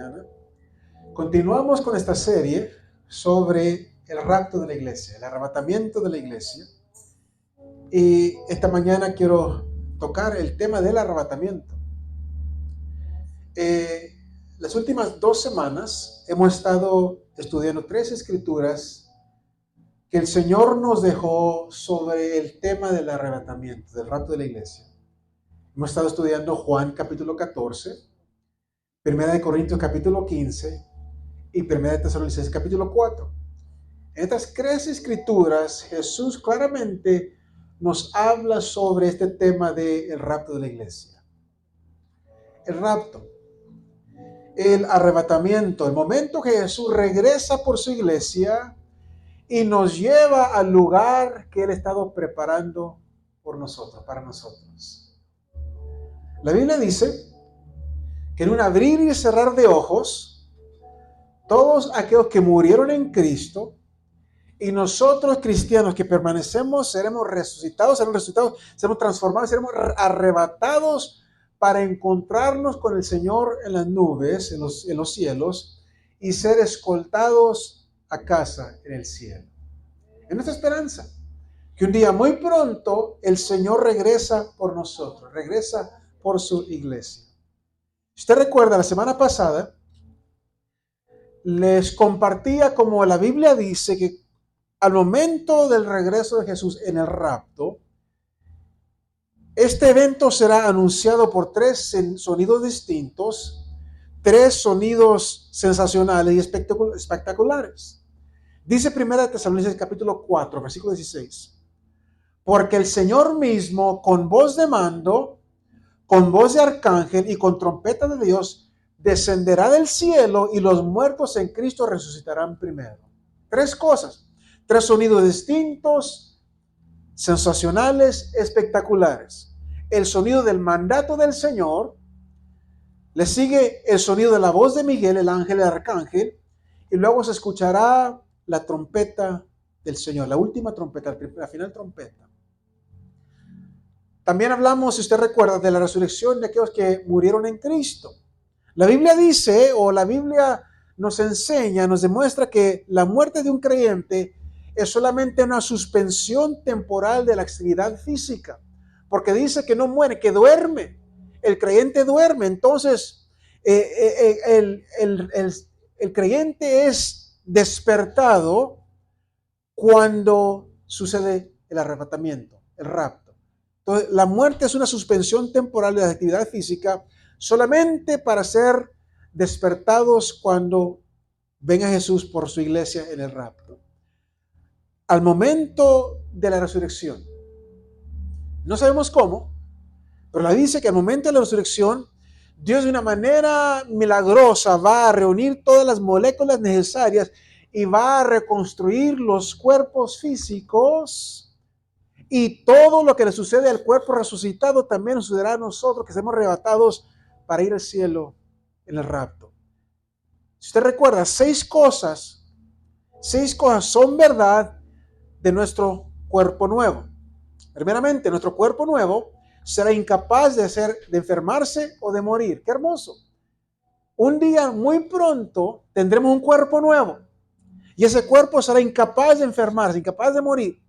mañana. Continuamos con esta serie sobre el rapto de la iglesia, el arrebatamiento de la iglesia. Y esta mañana quiero tocar el tema del arrebatamiento. Las últimas 2 semanas hemos estado estudiando 3 escrituras que el Señor nos dejó sobre el tema del arrebatamiento, del rapto de la iglesia. Hemos estado estudiando Juan capítulo 14, Primera de Corintios capítulo 15 y Primera de Tesalonicenses capítulo 4. En estas 3 escrituras Jesús claramente nos habla sobre este tema del rapto de la iglesia. El rapto, el arrebatamiento, el momento que Jesús regresa por su iglesia y nos lleva al lugar que Él ha estado preparando por nosotros, para nosotros. La Biblia dice que en un abrir y cerrar de ojos, todos aquellos que murieron en Cristo y nosotros cristianos que permanecemos, seremos resucitados, seremos transformados, seremos arrebatados para encontrarnos con el Señor en las nubes, en los cielos, y ser escoltados a casa en el cielo. Es nuestra esperanza que un día muy pronto el Señor regresa por nosotros, regresa por su iglesia. Si usted recuerda, la semana pasada les compartía como la Biblia dice que al momento del regreso de Jesús en el rapto, este evento será anunciado por 3 sonidos distintos, 3 sonidos sensacionales y espectaculares. Dice 1 Tesalonicenses capítulo 4, versículo 16. Porque el Señor mismo, con voz de mando, con voz de arcángel y con trompeta de Dios, descenderá del cielo y los muertos en Cristo resucitarán primero. 3 cosas, 3 sonidos distintos, sensacionales, espectaculares. El sonido del mandato del Señor, le sigue el sonido de la voz de Miguel, el ángel, el arcángel, y luego se escuchará la trompeta del Señor, la última trompeta, la final trompeta. También hablamos, si usted recuerda, de la resurrección de aquellos que murieron en Cristo. La Biblia dice, o la Biblia nos enseña, nos demuestra que la muerte de un creyente es solamente una suspensión temporal de la actividad física, porque dice que no muere, que duerme. El creyente duerme, entonces el creyente es despertado cuando sucede el arrebatamiento, el rapto. Entonces, la muerte es una suspensión temporal de la actividad física solamente para ser despertados cuando venga Jesús por su iglesia en el rapto. Al momento de la resurrección, no sabemos cómo, pero la dice que al momento de la resurrección, Dios de una manera milagrosa va a reunir todas las moléculas necesarias y va a reconstruir los cuerpos físicos, y todo lo que le sucede al cuerpo resucitado también nos sucederá a nosotros que seremos arrebatados para ir al cielo en el rapto. Si usted recuerda, 6 cosas son verdad de nuestro cuerpo nuevo. Primeramente, nuestro cuerpo nuevo será incapaz de enfermarse o de morir. ¡Qué hermoso! Un día muy pronto tendremos un cuerpo nuevo y ese cuerpo será incapaz de enfermarse, incapaz de morir.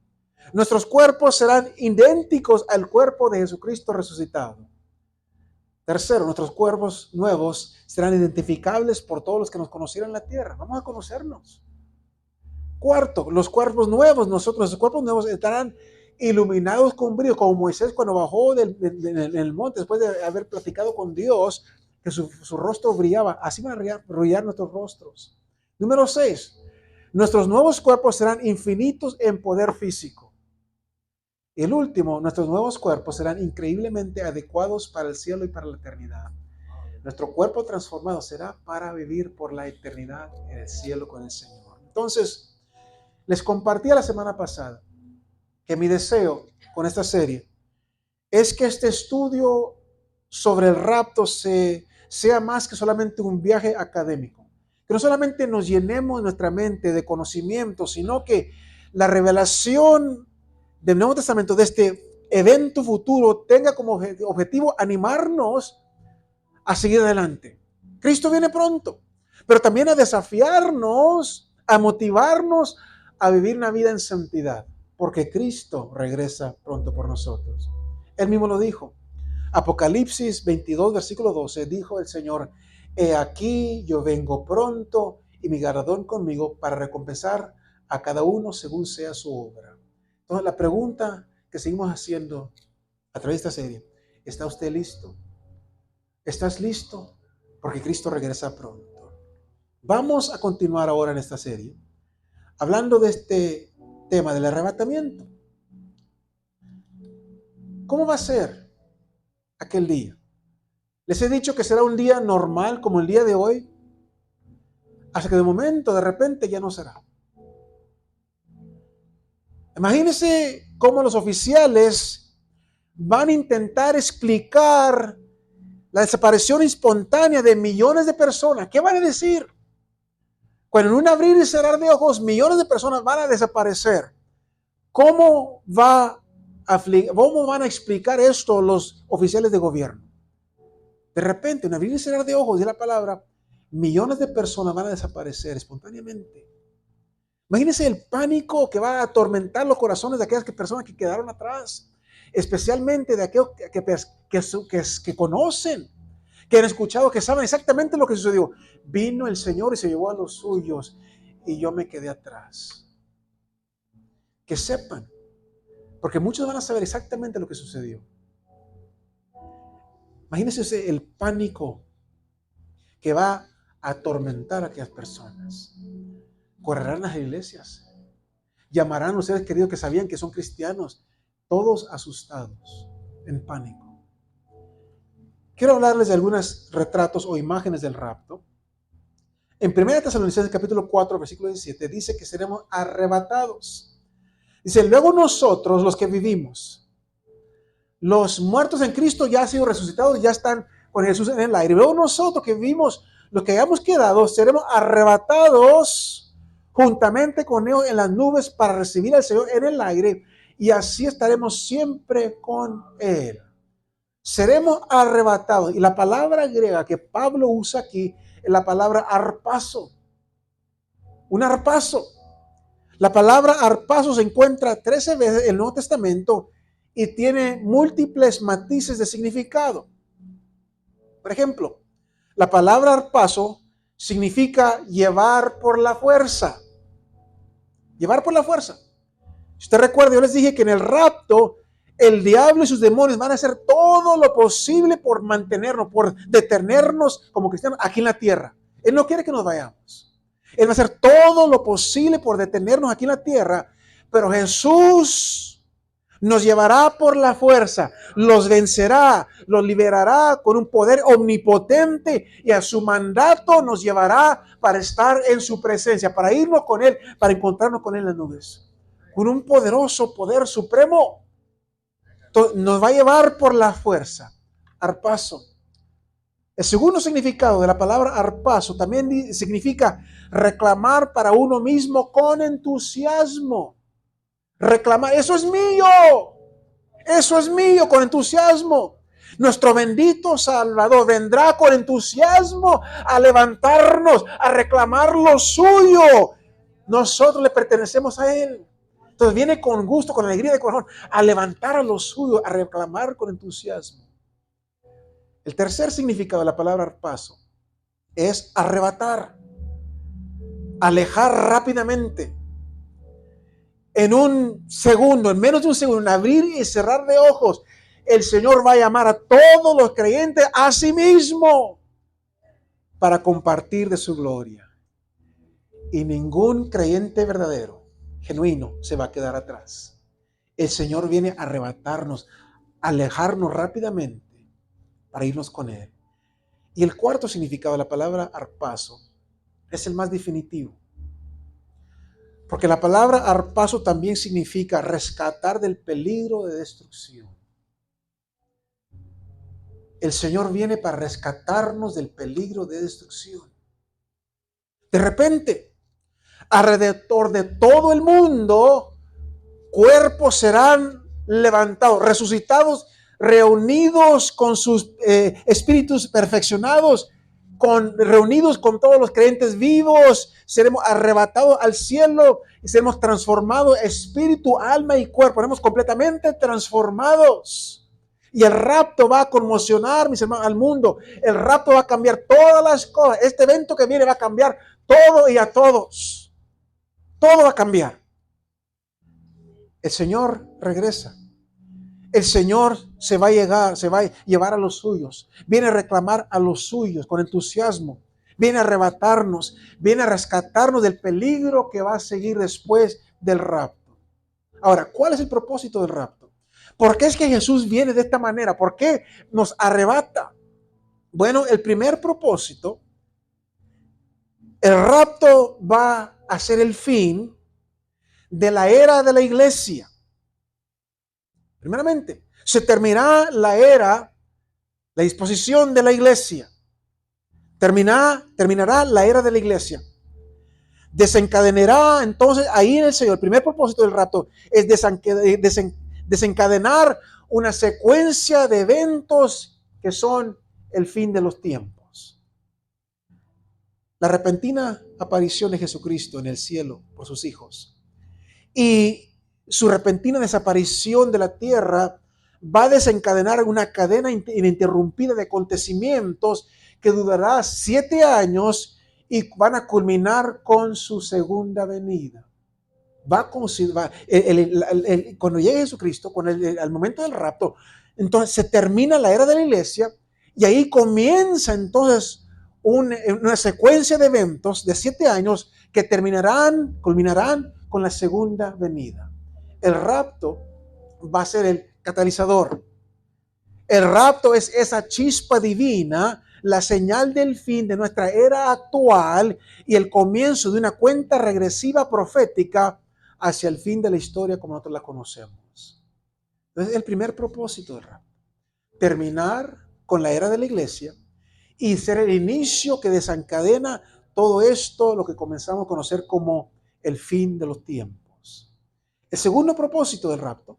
Nuestros cuerpos serán idénticos al cuerpo de Jesucristo resucitado. Tercero, nuestros cuerpos nuevos serán identificables por todos los que nos conocieron en la tierra. Vamos a conocernos. Cuarto, los cuerpos nuevos, nuestros cuerpos nuevos estarán iluminados con brillo, como Moisés cuando bajó del monte después de haber platicado con Dios, que su rostro brillaba. Así van a brillar nuestros rostros. Número 6, nuestros nuevos cuerpos serán infinitos en poder físico. Y el último, nuestros nuevos cuerpos serán increíblemente adecuados para el cielo y para la eternidad. Nuestro cuerpo transformado será para vivir por la eternidad en el cielo con el Señor. Entonces, les compartí la semana pasada que mi deseo con esta serie es que este estudio sobre el rapto sea más que solamente un viaje académico. Que no solamente nos llenemos nuestra mente de conocimiento, sino que la revelación del Nuevo Testamento, de este evento futuro, tenga como objetivo animarnos a seguir adelante. Cristo viene pronto, pero también a desafiarnos, a motivarnos a vivir una vida en santidad, porque Cristo regresa pronto por nosotros. Él mismo lo dijo. Apocalipsis 22, versículo 12, dijo el Señor: he aquí yo vengo pronto y mi galardón conmigo para recompensar a cada uno según sea su obra. Entonces la pregunta que seguimos haciendo a través de esta serie: ¿está usted listo? ¿Estás listo? Porque Cristo regresa pronto. Vamos a continuar ahora en esta serie hablando de este tema del arrebatamiento. ¿Cómo va a ser aquel día? Les he dicho que será un día normal como el día de hoy, hasta que de momento, de repente, ya no será. Imagínense cómo los oficiales van a intentar explicar la desaparición espontánea de millones de personas. ¿Qué van a decir? Cuando en un abrir y cerrar de ojos millones de personas van a desaparecer. ¿Cómo van a explicar esto los oficiales de gobierno? De repente, en abrir y cerrar de ojos, dice la palabra, millones de personas van a desaparecer espontáneamente. Imagínense el pánico que va a atormentar los corazones de aquellas personas que quedaron atrás, especialmente de aquellos que conocen, que han escuchado, que saben exactamente lo que sucedió. Vino el Señor y se llevó a los suyos y yo me quedé atrás. Que sepan, porque muchos van a saber exactamente lo que sucedió. Imagínense el pánico que va a atormentar a aquellas personas. Correrán las iglesias, llamarán a los seres queridos que sabían que son cristianos, todos asustados, en pánico. Quiero hablarles de algunos retratos o imágenes del rapto. En 1 Tesalonicenses capítulo 4, versículo 17, dice que seremos arrebatados. Dice: luego nosotros, los que vivimos, los muertos en Cristo ya han sido resucitados, ya están con Jesús en el aire. Luego nosotros que vivimos, los que hayamos quedado, seremos arrebatados juntamente con ellos en las nubes para recibir al Señor en el aire, y así estaremos siempre con Él. Seremos arrebatados. Y la palabra griega que Pablo usa aquí es la palabra arpazo. Un arpazo. La palabra arpazo se encuentra 13 veces en el Nuevo Testamento y tiene múltiples matices de significado. Por ejemplo, la palabra arpazo significa llevar por la fuerza. Llevar por la fuerza. Si usted recuerda, yo les dije que en el rapto el diablo y sus demonios van a hacer todo lo posible por mantenernos, por detenernos como cristianos aquí en la tierra. Él no quiere que nos vayamos. Él va a hacer todo lo posible por detenernos aquí en la tierra, pero Jesús nos llevará por la fuerza, los vencerá, los liberará con un poder omnipotente y a su mandato nos llevará para estar en su presencia, para irnos con Él, para encontrarnos con Él en las nubes. Con un poderoso poder supremo. Nos va a llevar por la fuerza. Arpazo. El segundo significado de la palabra arpazo también significa reclamar para uno mismo con entusiasmo. Reclamar, eso es mío, con entusiasmo. Nuestro bendito Salvador vendrá con entusiasmo a levantarnos, a reclamar lo suyo. Nosotros le pertenecemos a Él. Entonces viene con gusto, con alegría de corazón, a levantar a los suyos, a reclamar con entusiasmo. El tercer significado de la palabra arpazo es arrebatar, alejar rápidamente. En un segundo, en menos de un segundo, en abrir y cerrar de ojos, el Señor va a llamar a todos los creyentes a sí mismo para compartir de su gloria. Y ningún creyente verdadero, genuino, se va a quedar atrás. El Señor viene a arrebatarnos, a alejarnos rápidamente para irnos con Él. Y el cuarto significado de la palabra arpazo es el más definitivo. Porque la palabra arpazo también significa rescatar del peligro de destrucción. El Señor viene para rescatarnos del peligro de destrucción. De repente, alrededor de todo el mundo, cuerpos serán levantados, resucitados, reunidos con sus espíritus perfeccionados, reunidos con todos los creyentes vivos, seremos arrebatados al cielo y seremos transformados espíritu, alma y cuerpo. Seremos completamente transformados. Y el rapto va a conmocionar, mis hermanos, al mundo. El rapto va a cambiar todas las cosas. Este evento que viene va a cambiar todo y a todos. Todo va a cambiar. El Señor regresa. El Señor se va a llevar a los suyos. Viene a reclamar a los suyos con entusiasmo. Viene a arrebatarnos. Viene a rescatarnos del peligro que va a seguir después del rapto. Ahora, ¿cuál es el propósito del rapto? ¿Por qué es que Jesús viene de esta manera? ¿Por qué nos arrebata? Bueno, el primer propósito, el rapto va a ser el fin de la era de la iglesia. Primeramente, se terminará la era, la disposición de la iglesia. Terminará la era de la iglesia. Desencadenará entonces ahí en el Señor. El primer propósito del rapto es desencadenar una secuencia de eventos que son el fin de los tiempos. La repentina aparición de Jesucristo en el cielo por sus hijos y su repentina desaparición de la tierra va a desencadenar una cadena ininterrumpida de acontecimientos que durará 7 años y van a culminar con su segunda venida. Cuando llegue Jesucristo, al momento del rapto, entonces se termina la era de la iglesia y ahí comienza entonces una secuencia de eventos de 7 años que culminarán con la segunda venida. El rapto va a ser el catalizador. El rapto es esa chispa divina, la señal del fin de nuestra era actual y el comienzo de una cuenta regresiva profética hacia el fin de la historia como nosotros la conocemos. Entonces, el primer propósito del rapto, terminar con la era de la iglesia y ser el inicio que desencadena todo esto, lo que comenzamos a conocer como el fin de los tiempos. El segundo propósito del rapto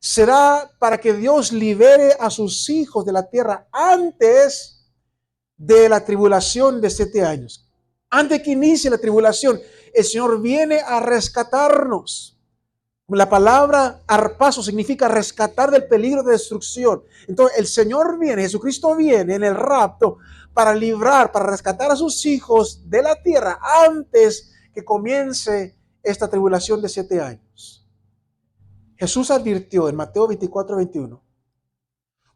será para que Dios libere a sus hijos de la tierra antes de la tribulación de 7 años. Antes que inicie la tribulación, el Señor viene a rescatarnos. La palabra arpazo significa rescatar del peligro de destrucción. Entonces el Señor viene, Jesucristo viene en el rapto para rescatar a sus hijos de la tierra antes que comience esta tribulación de 7 años. Jesús advirtió en Mateo 24:21,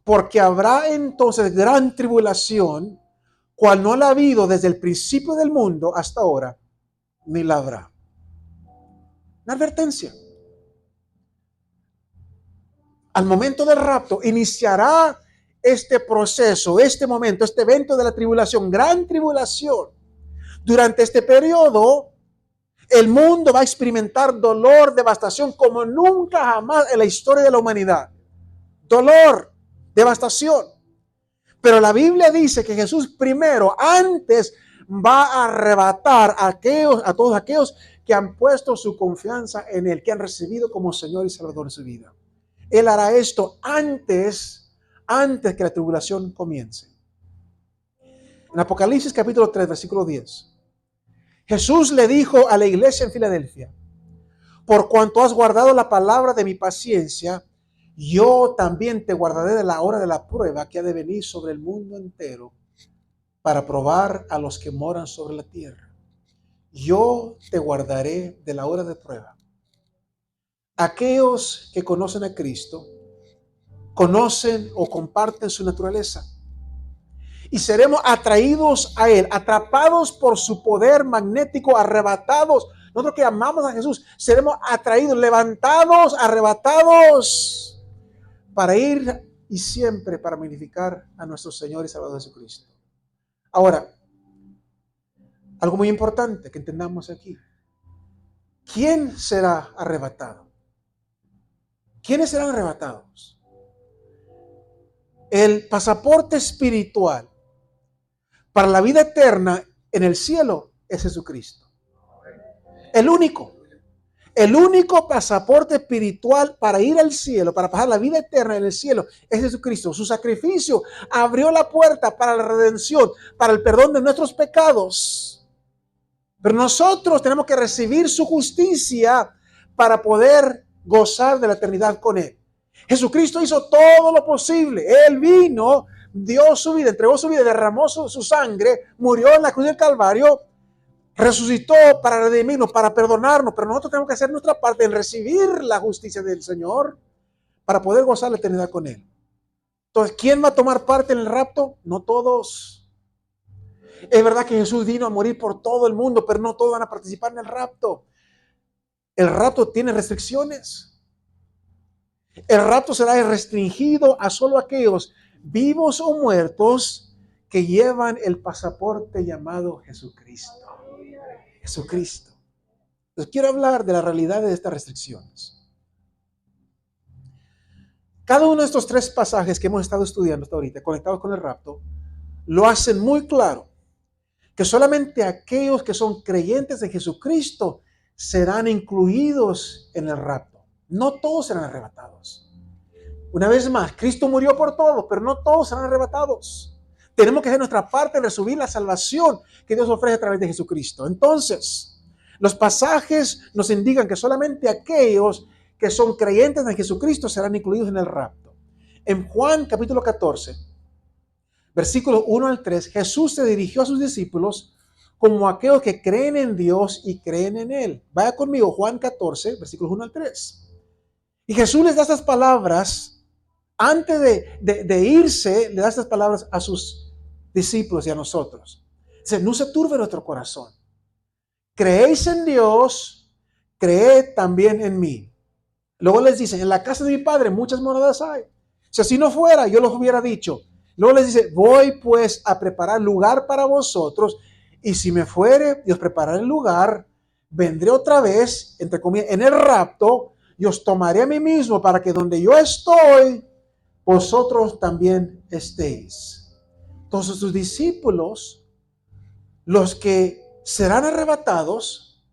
porque habrá entonces gran tribulación, cual no la ha habido desde el principio del mundo hasta ahora, ni la habrá. Una advertencia. Al momento del rapto iniciará este proceso, este momento, este evento de la tribulación, gran tribulación. Durante este periodo, el mundo va a experimentar dolor, devastación, como nunca jamás en la historia de la humanidad. Dolor, devastación. Pero la Biblia dice que Jesús primero, antes, va a arrebatar a todos aquellos que han puesto su confianza en Él, que han recibido como Señor y Salvador de su vida. Él hará esto antes que la tribulación comience. En Apocalipsis capítulo 3, versículo 10. Jesús le dijo a la iglesia en Filadelfia: por cuanto has guardado la palabra de mi paciencia, yo también te guardaré de la hora de la prueba que ha de venir sobre el mundo entero para probar a los que moran sobre la tierra. Yo te guardaré de la hora de prueba. Aquellos que conocen a Cristo conocen o comparten su naturaleza y seremos atraídos a Él, atrapados por su poder magnético, arrebatados. Nosotros que amamos a Jesús, seremos atraídos, levantados, arrebatados para ir y siempre para magnificar a nuestro Señor y Salvador Jesucristo. Ahora, algo muy importante que entendamos aquí. ¿Quién será arrebatado? ¿Quiénes serán arrebatados? El pasaporte espiritual para la vida eterna en el cielo es Jesucristo. El único. El único pasaporte espiritual para ir al cielo, para pasar la vida eterna en el cielo, es Jesucristo. Su sacrificio abrió la puerta para la redención, para el perdón de nuestros pecados. Pero nosotros tenemos que recibir su justicia para poder gozar de la eternidad con Él. Jesucristo hizo todo lo posible. Él vino, dio su vida, entregó su vida, derramó su sangre, murió en la cruz del Calvario, resucitó para redimirnos, para perdonarnos, pero nosotros tenemos que hacer nuestra parte en recibir la justicia del Señor para poder gozar la eternidad con Él. Entonces, ¿quién va a tomar parte en el rapto? No todos. Es verdad que Jesús vino a morir por todo el mundo, pero no todos van a participar en el rapto. El rapto tiene restricciones. El rapto será restringido a solo aquellos vivos o muertos que llevan el pasaporte llamado Jesucristo. Jesucristo. Entonces quiero hablar de la realidad de estas restricciones. Cada uno de estos tres pasajes que hemos estado estudiando hasta ahorita, conectados con el rapto, lo hacen muy claro, que solamente aquellos que son creyentes de Jesucristo serán incluidos en el rapto. No todos serán arrebatados. Una vez más, Cristo murió por todos, pero no todos serán arrebatados. Tenemos que hacer nuestra parte en recibir la salvación que Dios ofrece a través de Jesucristo. Entonces, los pasajes nos indican que solamente aquellos que son creyentes en Jesucristo serán incluidos en el rapto. En Juan capítulo 14, versículos 1 al 3, Jesús se dirigió a sus discípulos como aquellos que creen en Dios y creen en Él. Vaya conmigo, Juan 14, versículos 1 al 3. Y Jesús les da estas palabras. Antes de irse, le da estas palabras a sus discípulos y a nosotros. Dice, no se turbe nuestro corazón. Creéis en Dios, creed también en mí. Luego les dice, en la casa de mi Padre muchas moradas hay. Si así no fuera, yo los hubiera dicho. Luego les dice, voy pues a preparar lugar para vosotros, y si me fuere y os prepararé el lugar, vendré otra vez, entre comillas, en el rapto, y os tomaré a mí mismo para que donde yo estoy, vosotros también estéis. Entonces sus discípulos, los que serán arrebatados,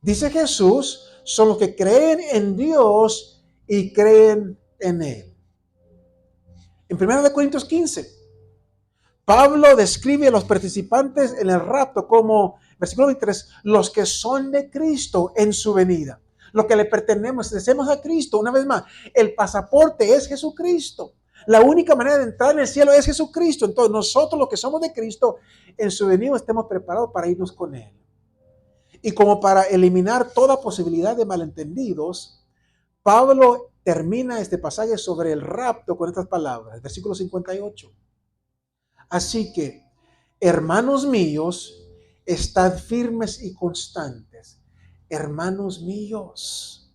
dice Jesús, son los que creen en Dios y creen en Él. En 1 Corintios 15, Pablo describe a los participantes en el rapto como, versículo 23, los que son de Cristo en su venida. Lo que le pertenecemos a Cristo. Una vez más, el pasaporte es Jesucristo. La única manera de entrar en el cielo es Jesucristo. Entonces nosotros los que somos de Cristo, en su venida estemos preparados para irnos con Él. Y como para eliminar toda posibilidad de malentendidos, Pablo termina este pasaje sobre el rapto con estas palabras, versículo 58. Así que, hermanos míos, estad firmes y constantes. Hermanos míos.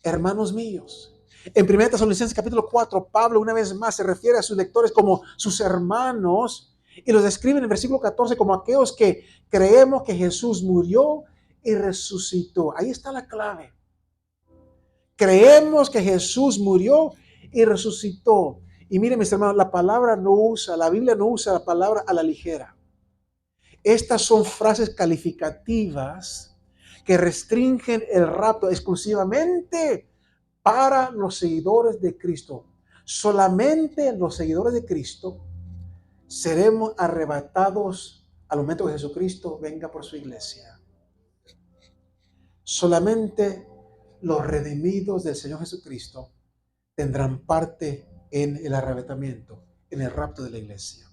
Hermanos míos. En 1 Tesalonicenses capítulo 4, Pablo una vez más se refiere a sus lectores como sus hermanos y los describe en el versículo 14 como aquellos que creemos que Jesús murió y resucitó. Ahí está la clave. Creemos que Jesús murió y resucitó. Y miren, mis hermanos, la Biblia no usa la palabra a la ligera. Estas son frases calificativas que restringen el rapto exclusivamente para los seguidores de Cristo. Solamente los seguidores de Cristo seremos arrebatados al momento que Jesucristo venga por su iglesia. Solamente los redimidos del Señor Jesucristo tendrán parte en el arrebatamiento, en el rapto de la iglesia.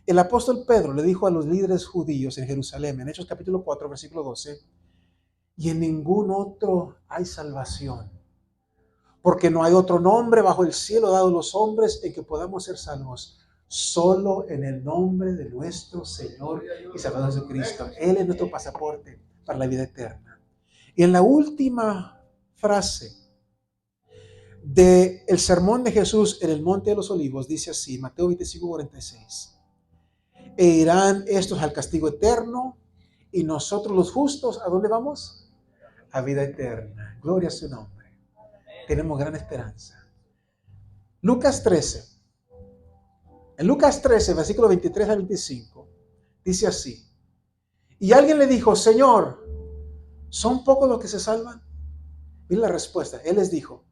El apóstol Pedro le dijo a los líderes judíos en Jerusalén, en Hechos capítulo 4, versículo 12, y en ningún otro hay salvación, porque no hay otro nombre bajo el cielo dado a los hombres en que podamos ser salvos, solo en el nombre de nuestro Señor y Salvador Jesucristo. Él es nuestro pasaporte para la vida eterna. Y en la última frase del sermón de Jesús en el Monte de los Olivos, dice así, Mateo 25, 46. E irán estos al castigo eterno, y nosotros los justos, ¿a dónde vamos? A vida eterna. Gloria a su nombre. Tenemos gran esperanza. Lucas 13. En Lucas 13, versículo 23 al 25, dice así. Y alguien le dijo, Señor, ¿Son pocos los que se salvan? Y la respuesta, Él les dijo,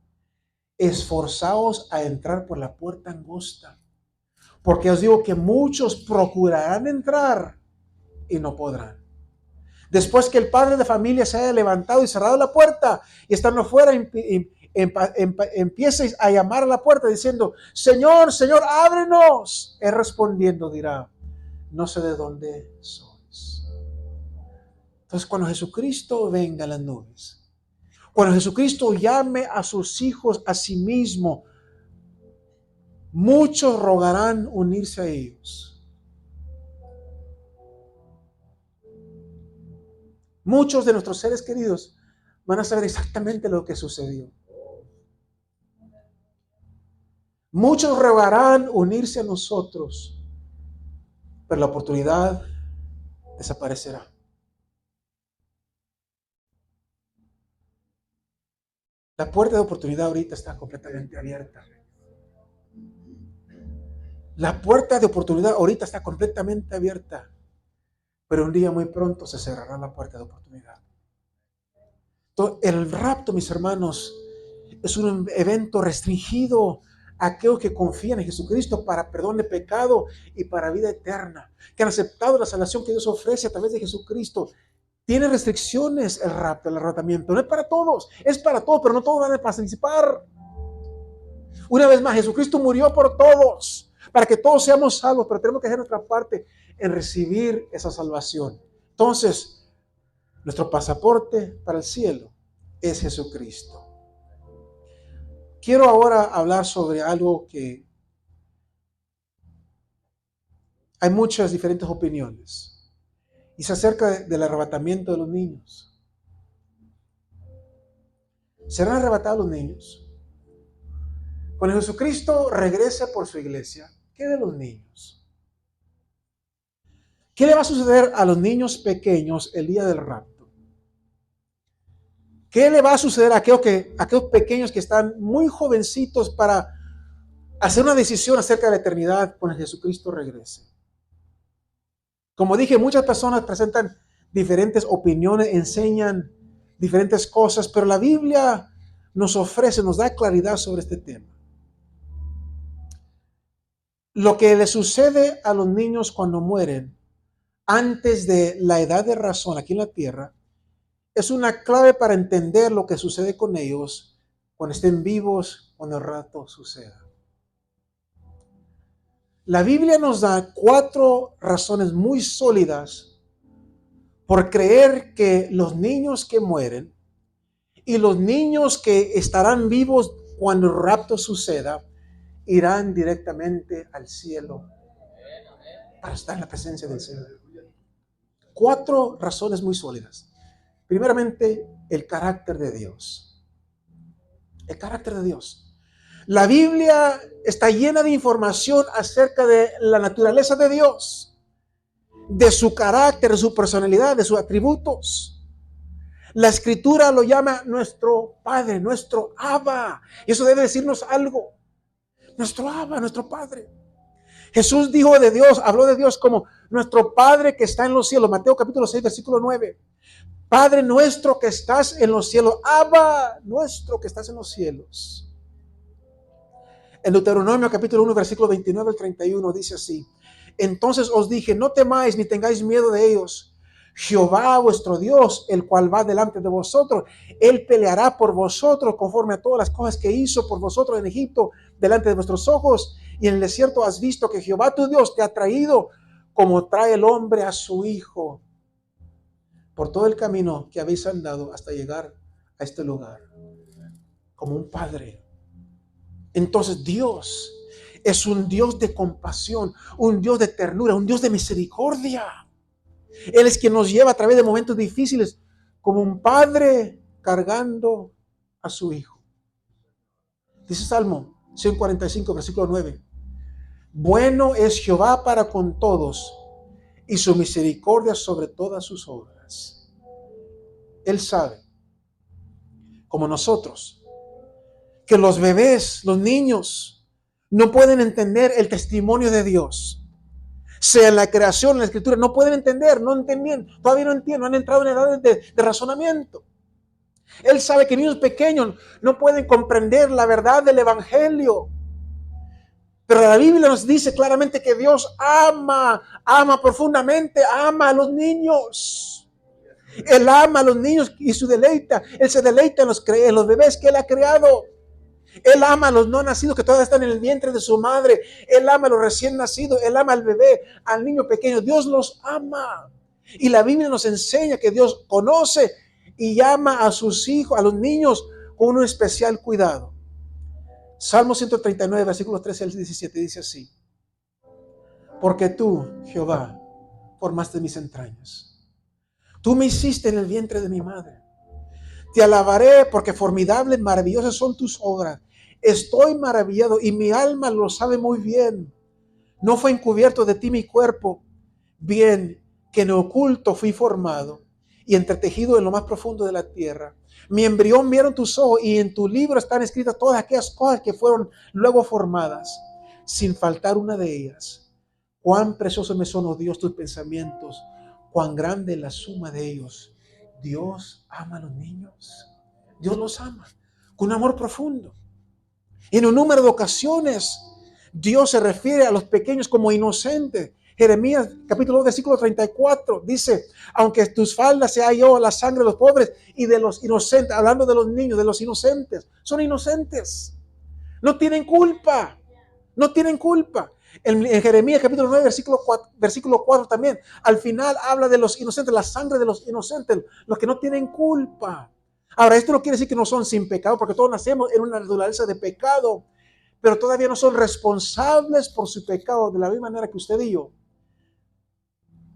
esforzaos a entrar por la puerta angosta, porque os digo que muchos procurarán entrar y no podrán. Después que el padre de familia se haya levantado y cerrado la puerta y estando fuera, empieces a llamar a la puerta diciendo, Señor, Señor, ábrenos. Él respondiendo dirá, no sé de dónde sois. Entonces, cuando Jesucristo venga a las nubes, cuando Jesucristo llame a sus hijos a sí mismo, muchos rogarán unirse a ellos. Muchos de nuestros seres queridos van a saber exactamente lo que sucedió. Muchos rogarán unirse a nosotros, pero la oportunidad desaparecerá. La puerta de oportunidad ahorita está completamente abierta. La puerta de oportunidad ahorita está completamente abierta, pero un día muy pronto se cerrará la puerta de oportunidad. Entonces, el rapto, mis hermanos, es un evento restringido a aquellos que confían en Jesucristo para perdón de pecado y para vida eterna, que han aceptado la salvación que Dios ofrece a través de Jesucristo. Tiene restricciones el rapto, el arrebatamiento. No es para todos, es para todos, pero no todos van a participar. Una vez más, Jesucristo murió por todos, para que todos seamos salvos, pero tenemos que hacer nuestra parte en recibir esa salvación. Entonces, nuestro pasaporte para el cielo es Jesucristo. Quiero ahora hablar sobre algo que hay muchas diferentes opiniones, y se acerca del arrebatamiento de los niños. ¿Serán arrebatados los niños? Cuando Jesucristo regrese por su iglesia, ¿qué de los niños? ¿Qué le va a suceder a los niños pequeños el día del rapto? ¿Qué le va a suceder a aquellos pequeños que están muy jovencitos para hacer una decisión acerca de la eternidad cuando Jesucristo regrese? Como dije, muchas personas presentan diferentes opiniones, enseñan diferentes cosas, pero la Biblia nos ofrece, nos da claridad sobre este tema. Lo que le sucede a los niños cuando mueren antes de la edad de razón aquí en la tierra es una clave para entender lo que sucede con ellos cuando estén vivos, cuando el rapto suceda. La Biblia nos da 4 razones muy sólidas por creer que los niños que mueren y los niños que estarán vivos cuando el rapto suceda irán directamente al cielo para estar en la presencia del Señor. 4 razones muy sólidas. Primeramente, el carácter de Dios. El carácter de Dios. La Biblia está llena de información acerca de la naturaleza de Dios, de su carácter, de su personalidad, de sus atributos. La Escritura lo llama nuestro Padre, nuestro Abba. Y eso debe decirnos algo. Nuestro Abba, nuestro Padre. Jesús dijo de Dios, habló de Dios como nuestro Padre que está en los cielos. Mateo capítulo 6, versículo 9. Padre nuestro que estás en los cielos. Abba nuestro que estás en los cielos. En Deuteronomio capítulo 1, versículo 29 al 31 dice así. Entonces os dije, no temáis ni tengáis miedo de ellos. Jehová vuestro Dios, el cual va delante de vosotros, Él peleará por vosotros conforme a todas las cosas que hizo por vosotros en Egipto, delante de vuestros ojos. Y en el desierto has visto que Jehová tu Dios te ha traído como trae el hombre a su hijo por todo el camino que habéis andado hasta llegar a este lugar, como un padre. Entonces Dios es un Dios de compasión, un Dios de ternura, un Dios de misericordia. Él es quien nos lleva a través de momentos difíciles como un padre cargando a su hijo. Dice Salmo 145, versículo 9. Bueno es Jehová para con todos y su misericordia sobre todas sus obras. Él sabe, como nosotros, que los bebés, los niños, no pueden entender el testimonio de Dios. sea en la creación, en la escritura, no pueden entender, no entienden, todavía no entienden, no han entrado en edades de razonamiento. Él sabe que niños pequeños no pueden comprender la verdad del evangelio. Pero la Biblia nos dice claramente que Dios ama profundamente, ama a los niños. Él ama a los niños y Él se deleita en los bebés que Él ha creado. Él ama a los no nacidos que todavía están en el vientre de su madre. Él ama a los recién nacidos. Él ama al bebé, al niño pequeño. Dios los ama. Y la Biblia nos enseña que Dios conoce y llama a sus hijos, a los niños, con un especial cuidado. Salmo 139, versículos 13 al 17 dice así: porque tú, Jehová, formaste mis entrañas. Tú me hiciste en el vientre de mi madre. Te alabaré porque formidables, maravillosas son tus obras. Estoy maravillado y mi alma lo sabe muy bien. No fue encubierto de ti mi cuerpo, bien que en oculto fui formado y entretejido en lo más profundo de la tierra. Mi embrión vieron tus ojos y en tu libro están escritas todas aquellas cosas que fueron luego formadas, sin faltar una de ellas. Cuán preciosos me son, oh Dios, tus pensamientos, cuán grande es la suma de ellos. Dios ama a los niños. Dios los ama con un amor profundo. Y en un número de ocasiones, Dios se refiere a los pequeños como inocentes. Jeremías capítulo 2, versículo 34 dice: aunque tus faldas sea yo la sangre de los pobres y de los inocentes, hablando de los niños, de los inocentes, son inocentes. No tienen culpa. No tienen culpa. En Jeremías capítulo 9, versículo 4 también, al final habla de los inocentes, la sangre de los inocentes, los que no tienen culpa. Ahora, esto no quiere decir que no son sin pecado, porque todos nacemos en una naturaleza de pecado, pero todavía no son responsables por su pecado, de la misma manera que usted y yo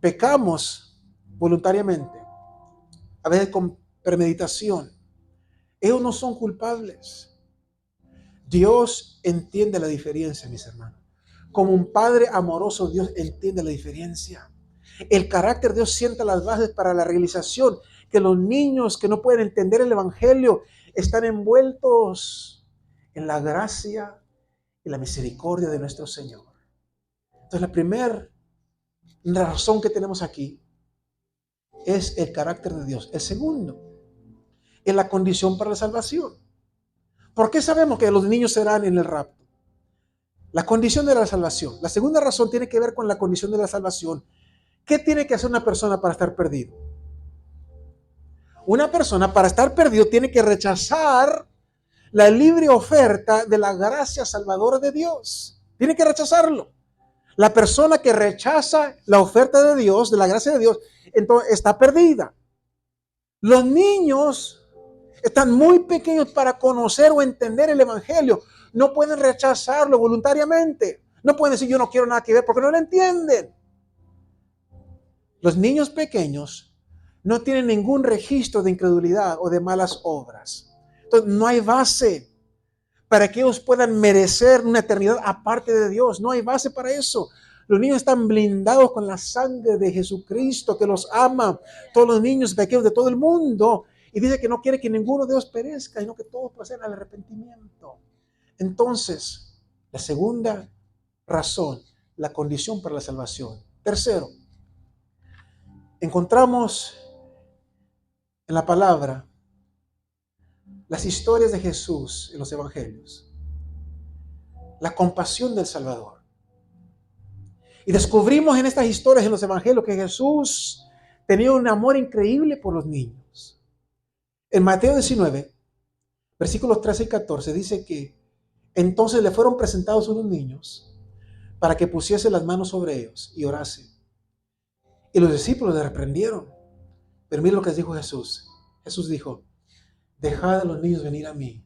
pecamos voluntariamente, a veces con premeditación. Ellos no son culpables. Dios entiende la diferencia, mis hermanos. Como un padre amoroso, Dios entiende la diferencia. El carácter de Dios sienta las bases para la realización que los niños que no pueden entender el evangelio están envueltos en la gracia y la misericordia de nuestro Señor. Entonces, la primera razón que tenemos aquí es el carácter de Dios. El segundo es la condición para la salvación. ¿Por qué sabemos que los niños serán en el rapto? La condición de la salvación. La segunda razón tiene que ver con la condición de la salvación. ¿Qué tiene que hacer una persona para estar perdido? Una persona para estar perdido tiene que rechazar la libre oferta de la gracia salvadora de Dios. Tiene que rechazarlo. La persona que rechaza la oferta de Dios, de la gracia de Dios, entonces está perdida. Los niños están muy pequeños para conocer o entender el evangelio. No pueden rechazarlo voluntariamente. No pueden decir yo no quiero nada que ver porque no lo entienden. Los niños pequeños no tienen ningún registro de incredulidad o de malas obras. Entonces no hay base para que ellos puedan merecer una eternidad aparte de Dios. No hay base para eso. Los niños están blindados con la sangre de Jesucristo que los ama. Todos los niños pequeños de todo el mundo. Y dice que no quiere que ninguno de ellos perezca, sino que todos pasen al arrepentimiento. Entonces, la segunda razón, la condición para la salvación. Tercero, encontramos en la palabra las historias de Jesús en los evangelios, la compasión del Salvador. Y descubrimos en estas historias en los evangelios que Jesús tenía un amor increíble por los niños. En Mateo 19, versículos 13 y 14 dice que entonces le fueron presentados unos niños para que pusiese las manos sobre ellos y orase. Y los discípulos le reprendieron. Pero mira lo que dijo Jesús. Jesús dijo: dejad a los niños venir a mí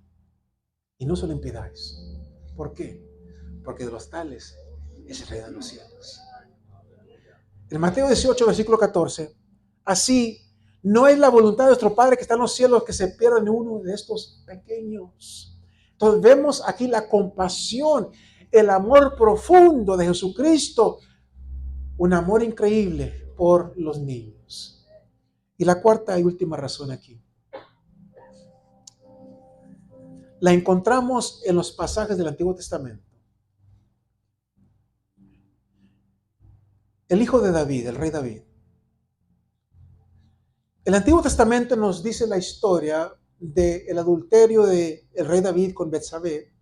y no se lo impidáis. ¿Por qué? Porque de los tales es el reino de los cielos. En Mateo 18, versículo 14, así no es la voluntad de nuestro Padre que está en los cielos que se pierda ni uno de estos pequeños. Entonces vemos aquí la compasión, el amor profundo de Jesucristo, un amor increíble por los niños. Y la cuarta y última razón aquí la encontramos en los pasajes del Antiguo Testamento. el hijo de David, el rey David. El Antiguo Testamento nos dice la historia del adulterio del rey David con Betsabé,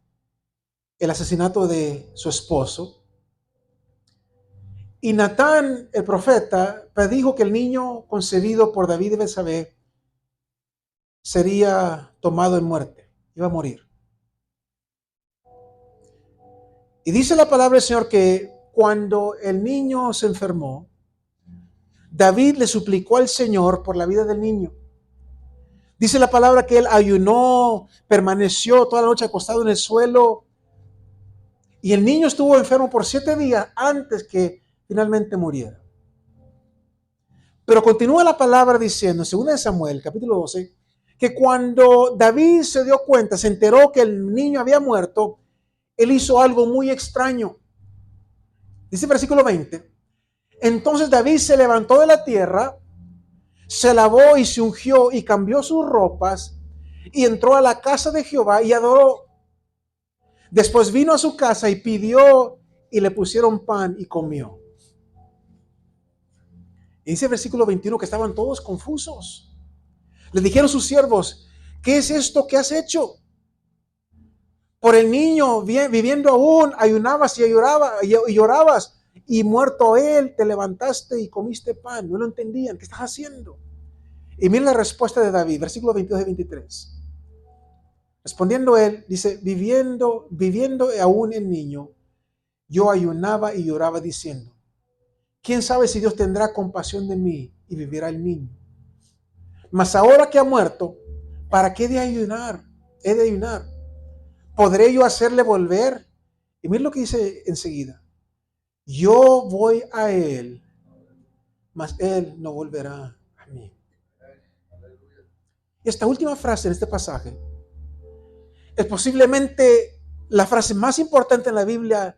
el asesinato de su esposo. Y Natán, el profeta, predijo que el niño concebido por David y Betsabé sería tomado en muerte, iba a morir. Y dice la palabra del Señor que cuando el niño se enfermó, David le suplicó al Señor por la vida del niño. Dice la palabra que él ayunó, permaneció toda la noche acostado en el suelo, y el niño estuvo enfermo por 7 días antes que finalmente muriera. Pero continúa la palabra diciendo, en 2 Samuel, capítulo 12, que cuando David se dio cuenta, se enteró que el niño había muerto, él hizo algo muy extraño. Dice el versículo 20, entonces David se levantó de la tierra, se lavó y se ungió y cambió sus ropas y entró a la casa de Jehová y adoró. Después vino a su casa y pidió y le pusieron pan y comió. Y dice el versículo 21 que estaban todos confusos. Le dijeron sus siervos, ¿qué es esto que has hecho? Por el niño viviendo aún, ayunabas y llorabas, y muerto él, te levantaste y comiste pan. No lo entendían, ¿qué estás haciendo? Y miren la respuesta de David, versículo 22 y 23. Respondiendo él, dice, viviendo aún el niño, yo ayunaba y lloraba diciendo, ¿quién sabe si Dios tendrá compasión de mí y vivirá el niño? Mas ahora que ha muerto, ¿para qué de ayunar? He de ayunar. ¿Podré yo hacerle volver? Y miren lo que dice enseguida. Yo voy a él, mas él no volverá a mí. Esta última frase en este pasaje es posiblemente la frase más importante en la Biblia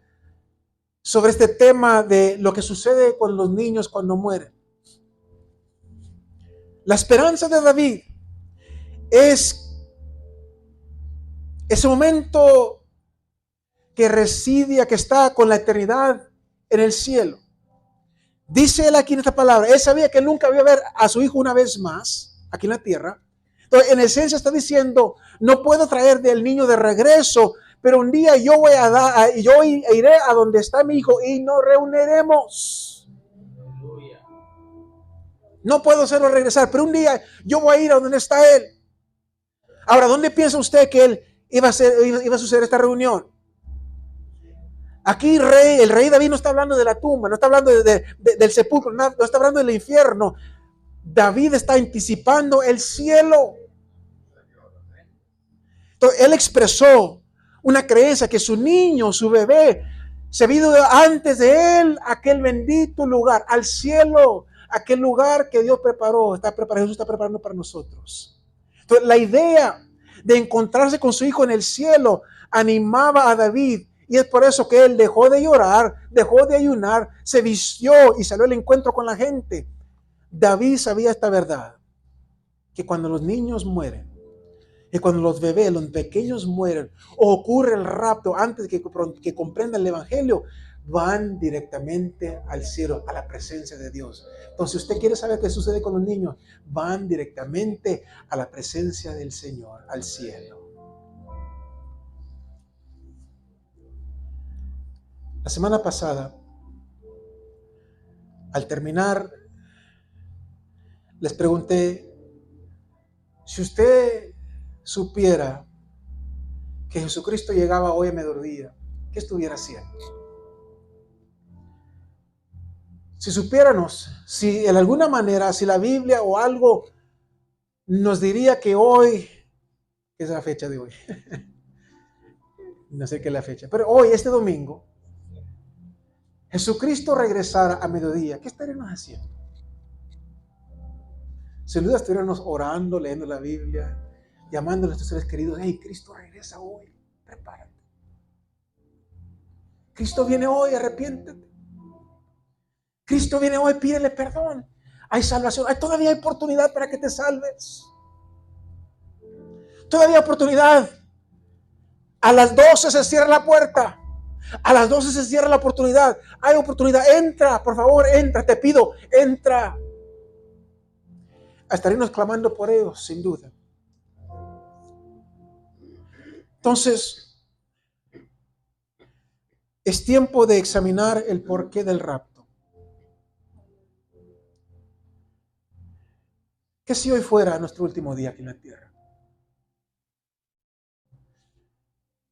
sobre este tema de lo que sucede con los niños cuando mueren. La esperanza de David es ese momento que reside, que está con la eternidad en el cielo. Dice él aquí en esta palabra, él sabía que nunca iba a ver a su hijo una vez más aquí en la tierra. Entonces, en esencia está diciendo, no puedo traer del niño de regreso, pero un día yo iré a donde está mi hijo y nos reuniremos. No puedo hacerlo regresar, pero un día yo voy a ir a donde está él. Ahora, ¿dónde piensa usted que él iba a suceder esta reunión? Aquí el rey David no está hablando de la tumba, no está hablando del sepulcro, no está hablando del infierno. David está anticipando el cielo. Entonces, él expresó una creencia que su niño, su bebé, se había ido antes de él a aquel bendito lugar, al cielo, aquel lugar que Dios preparó, Jesús está preparando para nosotros. Entonces, la idea de encontrarse con su hijo en el cielo animaba a David. Y es por eso que él dejó de llorar, dejó de ayunar, se vistió y salió al encuentro con la gente. David sabía esta verdad, que cuando los niños mueren, y cuando los bebés, los pequeños mueren, o ocurre el rapto antes que comprendan el evangelio, van directamente al cielo, a la presencia de Dios. Entonces, si usted quiere saber qué sucede con los niños, van directamente a la presencia del Señor, al cielo. La semana pasada, al terminar, les pregunté, si usted supiera que Jesucristo llegaba hoy a mediodía, ¿qué estuviera haciendo? Si supiéramos, si en alguna manera, si la Biblia o algo nos diría que hoy, ¿qué es la fecha de hoy? No sé qué es la fecha, pero hoy, este domingo, Jesucristo regresara a mediodía, ¿qué estaríamos haciendo? Sin duda estuviéramos orando, leyendo la Biblia, llamando a nuestros seres queridos, hey, Cristo regresa hoy, prepárate. Cristo viene hoy, arrepiéntete. Cristo viene hoy, pídele perdón. Hay salvación, todavía hay oportunidad para que te salves. Todavía hay oportunidad. A las 12 se cierra la puerta. A las 12 se cierra la oportunidad. Hay oportunidad. Entra, por favor, entra. Te pido, entra. Estaremos clamando por ellos, sin duda. Entonces, es tiempo de examinar el porqué del rapto. ¿Qué si hoy fuera nuestro último día aquí en la tierra?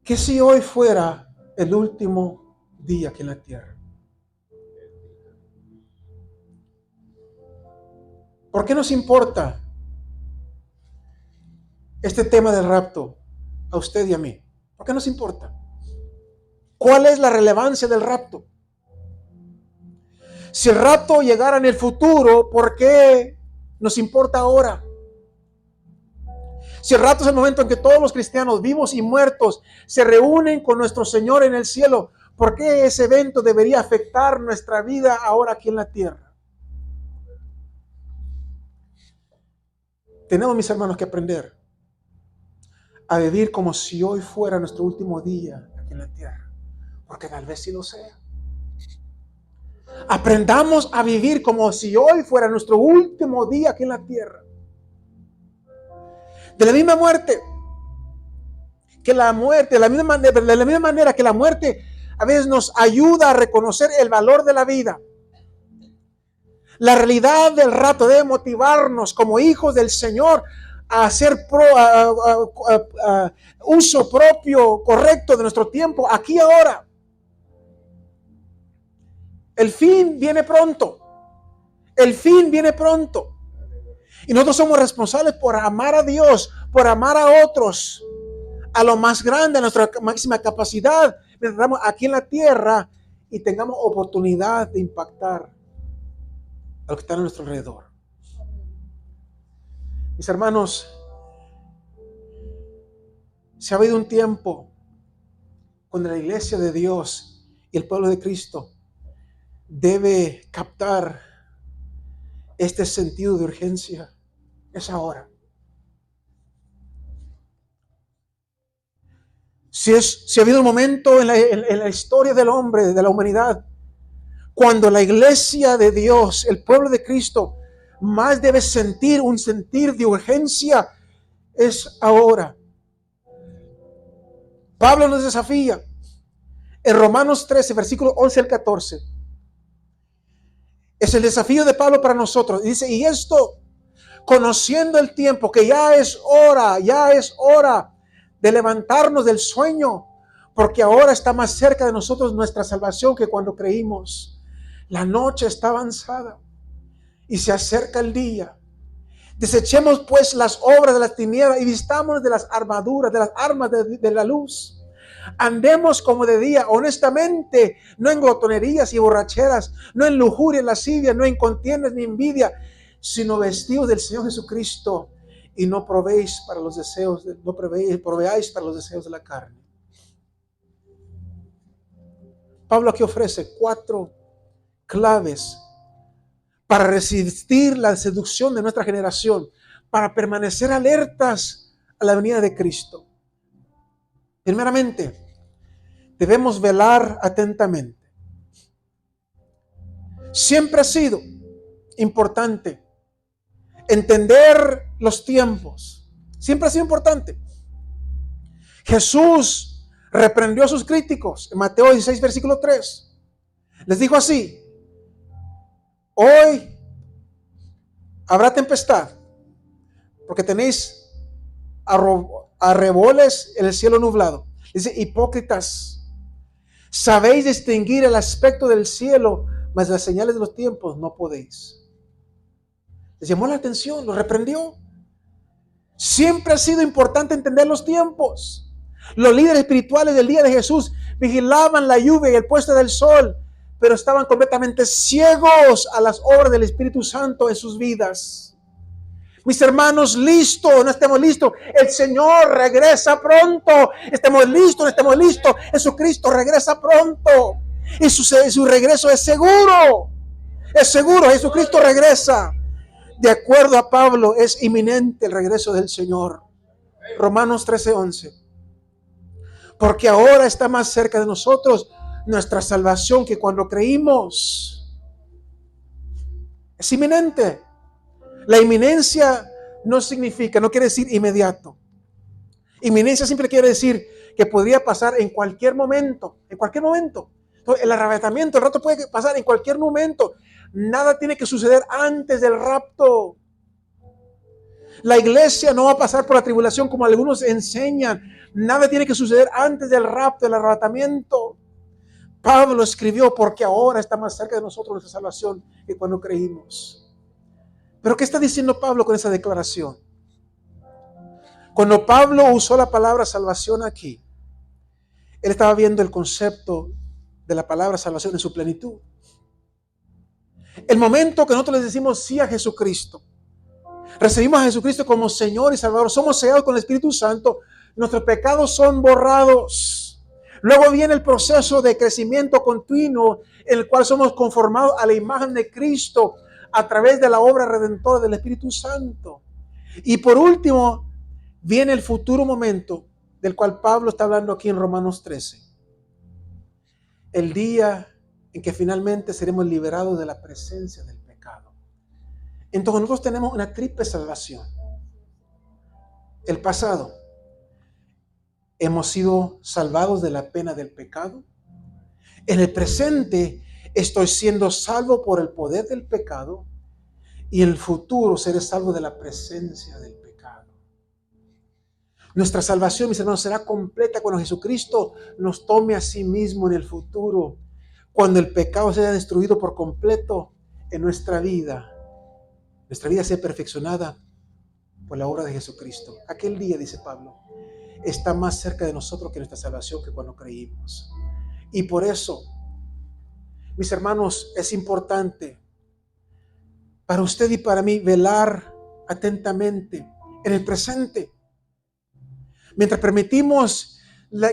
¿Qué si hoy fuera el último día aquí en la tierra? ¿Por qué nos importa este tema del rapto a usted y a mí? ¿Por qué nos importa? ¿Cuál es la relevancia del rapto? Si el rapto llegara en el futuro, ¿por qué nos importa ahora? Si el rapto es el momento en que todos los cristianos, vivos y muertos, se reúnen con nuestro Señor en el cielo, ¿por qué ese evento debería afectar nuestra vida ahora aquí en la tierra? Tenemos, mis hermanos, que aprender a vivir como si hoy fuera nuestro último día aquí en la tierra, porque tal vez sí lo sea. Aprendamos a vivir como si hoy fuera nuestro último día aquí en la tierra. De la misma manera que la muerte a veces nos ayuda a reconocer el valor de la vida. La realidad del rapto debe motivarnos como hijos del Señor a hacer uso propio, correcto de nuestro tiempo, aquí y ahora. El fin viene pronto. El fin viene pronto. Y nosotros somos responsables por amar a Dios, por amar a otros, a lo más grande, a nuestra máxima capacidad, mientras estamos aquí en la tierra y tengamos oportunidad de impactar a lo que está a nuestro alrededor. Mis hermanos, se ha habido un tiempo cuando la iglesia de Dios y el pueblo de Cristo debe captar este sentido de urgencia. Es ahora. Si ha habido un momento en la historia del hombre, de la humanidad, cuando la iglesia de Dios, el pueblo de Cristo, más debe sentir un sentir de urgencia, es ahora. Pablo nos desafía en Romanos 13, versículos 11 al 14. Es el desafío de Pablo para nosotros. Dice, y esto, conociendo el tiempo, que ya es hora de levantarnos del sueño, porque ahora está más cerca de nosotros nuestra salvación que cuando creímos. La noche está avanzada y se acerca el día. Desechemos pues las obras de las tinieblas y vistámonos de las armaduras, de las armas de la luz. Andemos como de día, honestamente, no en glotonerías y borracheras, no en lujuria y lascivia, no en contiendas ni envidia, sino vestidos del Señor Jesucristo, y no proveáis para los deseos de la carne. Pablo aquí ofrece 4 claves para resistir la seducción de nuestra generación, para permanecer alertas a la venida de Cristo. Primeramente, debemos velar atentamente. Siempre ha sido importante entender los tiempos. Siempre ha sido importante. Jesús reprendió a sus críticos en Mateo 16, versículo 3. Les dijo así: hoy habrá tempestad, porque tenéis arreboles en el cielo nublado. Dice, hipócritas, sabéis distinguir el aspecto del cielo, mas las señales de los tiempos no podéis. Les llamó la atención, los reprendió. Siempre ha sido importante entender los tiempos. Los líderes espirituales del día de Jesús vigilaban la lluvia y el puesto del sol, pero estaban completamente ciegos a las obras del Espíritu Santo en sus vidas. Mis hermanos, listo, no estemos listos. El Señor regresa pronto. Estemos listos, no estemos listos. Jesucristo regresa pronto. Y su regreso es seguro. Es seguro, Jesucristo regresa. De acuerdo a Pablo, es inminente el regreso del Señor. Romanos 13:11. Porque ahora está más cerca de nosotros nuestra salvación que cuando creímos es inminente. La inminencia no significa, no quiere decir inmediato. Inminencia siempre quiere decir que podría pasar en cualquier momento, en cualquier momento. Entonces, el arrebatamiento, el rapto puede pasar en cualquier momento. Nada tiene que suceder antes del rapto. La iglesia no va a pasar por la tribulación como algunos enseñan. Nada tiene que suceder antes del rapto, del arrebatamiento. Pablo escribió, porque ahora está más cerca de nosotros nuestra salvación que cuando creímos. Pero ¿qué está diciendo Pablo con esa declaración? Cuando Pablo usó la palabra salvación aquí, él estaba viendo el concepto de la palabra salvación en su plenitud. El momento que nosotros le decimos sí a Jesucristo, recibimos a Jesucristo como Señor y Salvador, somos sellados con el Espíritu Santo, nuestros pecados son borrados. Luego viene el proceso de crecimiento continuo en el cual somos conformados a la imagen de Cristo a través de la obra redentora del Espíritu Santo. Y por último, viene el futuro momento del cual Pablo está hablando aquí en Romanos 13. El día en que finalmente seremos liberados de la presencia del pecado. Entonces nosotros tenemos una triple salvación. El pasado, hemos sido salvados de la pena del pecado. En el presente, estoy siendo salvo por el poder del pecado. Y en el futuro, seré salvo de la presencia del pecado. Nuestra salvación, mis hermanos, será completa cuando Jesucristo nos tome a sí mismo en el futuro. Cuando el pecado sea destruido por completo en nuestra vida sea perfeccionada por la obra de Jesucristo. Aquel día, dice Pablo, está más cerca de nosotros que nuestra salvación que cuando creímos. Y por eso, mis hermanos, es importante para usted y para mí velar atentamente en el presente. Mientras permitimos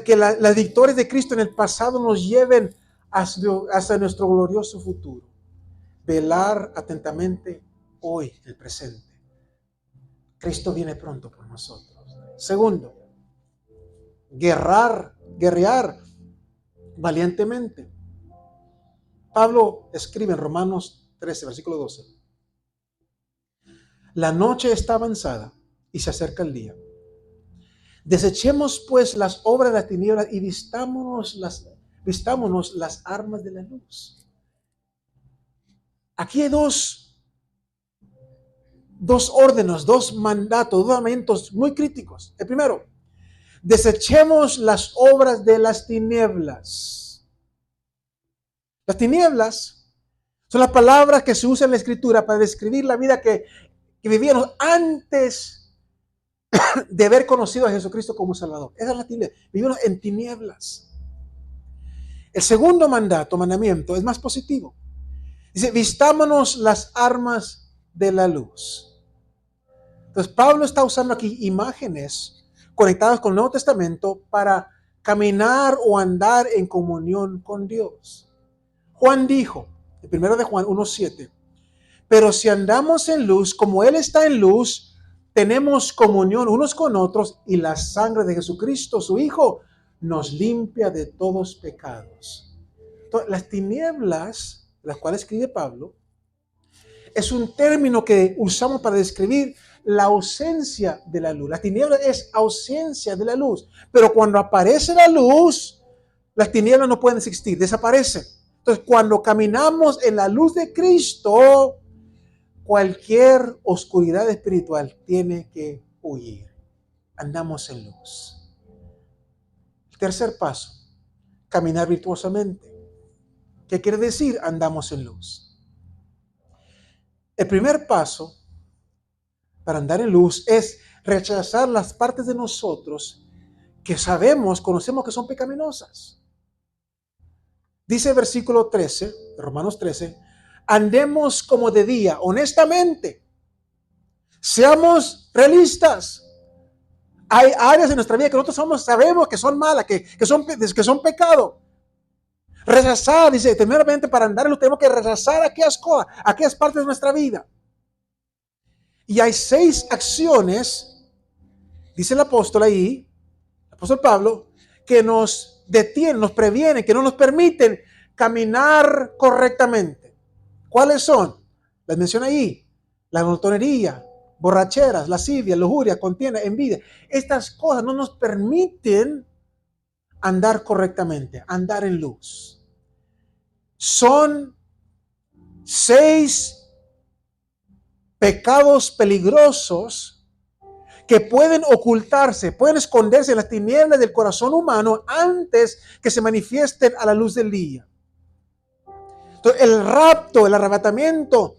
que las victorias de Cristo en el pasado nos lleven hacia nuestro glorioso futuro. Velar atentamente hoy, el presente. Cristo viene pronto por nosotros. Segundo, guerrear valientemente. Pablo escribe en Romanos 13, versículo 12. La noche está avanzada y se acerca el día. Desechemos pues las obras de las tinieblas y vistámonos las armas de la luz. Aquí hay dos órdenes, dos mandamientos muy críticos. El primero, desechemos las obras de las tinieblas. Las tinieblas son las palabras que se usan en la Escritura para describir la vida que vivíamos antes de haber conocido a Jesucristo como Salvador. Esa es la tiniebla. Vivíamos en tinieblas. El segundo mandamiento es más positivo. Dice, vistámonos las armas de la luz. Entonces Pablo está usando aquí imágenes conectadas con el Nuevo Testamento para caminar o andar en comunión con Dios. Juan dijo, el primero de Juan 1:7, pero si andamos en luz, como Él está en luz, tenemos comunión unos con otros y la sangre de Jesucristo, su Hijo, nos limpia de todos pecados. Entonces, las tinieblas, las cuales escribe Pablo, es un término que usamos para describir la ausencia de la luz. La tiniebla es ausencia de la luz, pero cuando aparece la luz, las tinieblas no pueden existir, desaparecen. Entonces, cuando caminamos en la luz de Cristo, cualquier oscuridad espiritual tiene que huir. Andamos en luz. El tercer paso, caminar virtuosamente. ¿Qué quiere decir? Andamos en luz. El primer paso para andar en luz es rechazar las partes de nosotros que conocemos que son pecaminosas. Dice el versículo 13, Romanos 13, andemos como de día, honestamente. Seamos realistas. Hay áreas en nuestra vida que nosotros sabemos que son malas, que son pecado. Rechazar, dice, primeramente para andar en luz tenemos que rechazar aquellas cosas, aquellas partes de nuestra vida. Y hay 6 acciones, dice el apóstol ahí, el apóstol Pablo, que nos detienen, nos previenen, que no nos permiten caminar correctamente. ¿Cuáles son? Las menciono ahí. La glotonería, borracheras, lascivia, lujuria, contienda, envidia. Estas cosas no nos permiten andar correctamente, andar en luz. Son 6 pecados peligrosos que pueden ocultarse, pueden esconderse en las tinieblas del corazón humano antes que se manifiesten a la luz del día. Entonces, el rapto, el arrebatamiento,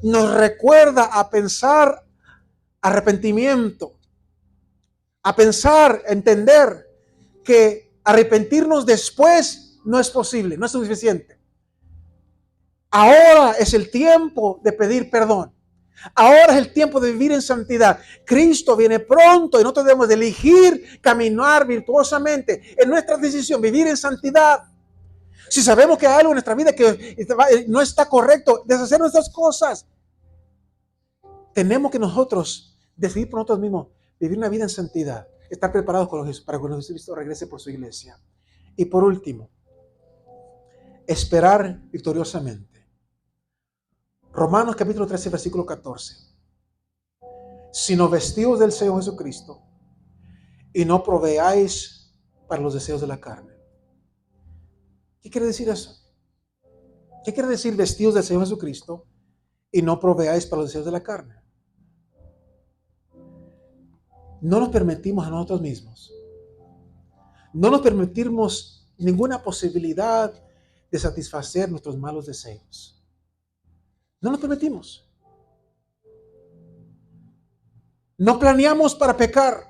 nos recuerda a pensar arrepentimiento, a pensar, entender que arrepentirnos después no es posible, no es suficiente. Ahora es el tiempo de pedir perdón. Ahora es el tiempo de vivir en santidad. Cristo viene pronto y nosotros debemos de elegir caminar virtuosamente en nuestra decisión, vivir en santidad. Si sabemos que hay algo en nuestra vida que no está correcto, deshacer nuestras cosas, tenemos que nosotros decidir por nosotros mismos vivir una vida en santidad, estar preparados para cuando Jesucristo regrese por su iglesia. Y por último, esperar victoriosamente. Romanos capítulo 13, versículo 14. Sino vestidos del Señor Jesucristo y no proveáis para los deseos de la carne. ¿Qué quiere decir eso? ¿Qué quiere decir vestidos del Señor Jesucristo y no proveáis para los deseos de la carne? No nos permitimos a nosotros mismos. No nos permitimos ninguna posibilidad de satisfacer nuestros malos deseos. No nos permitimos. No planeamos para pecar.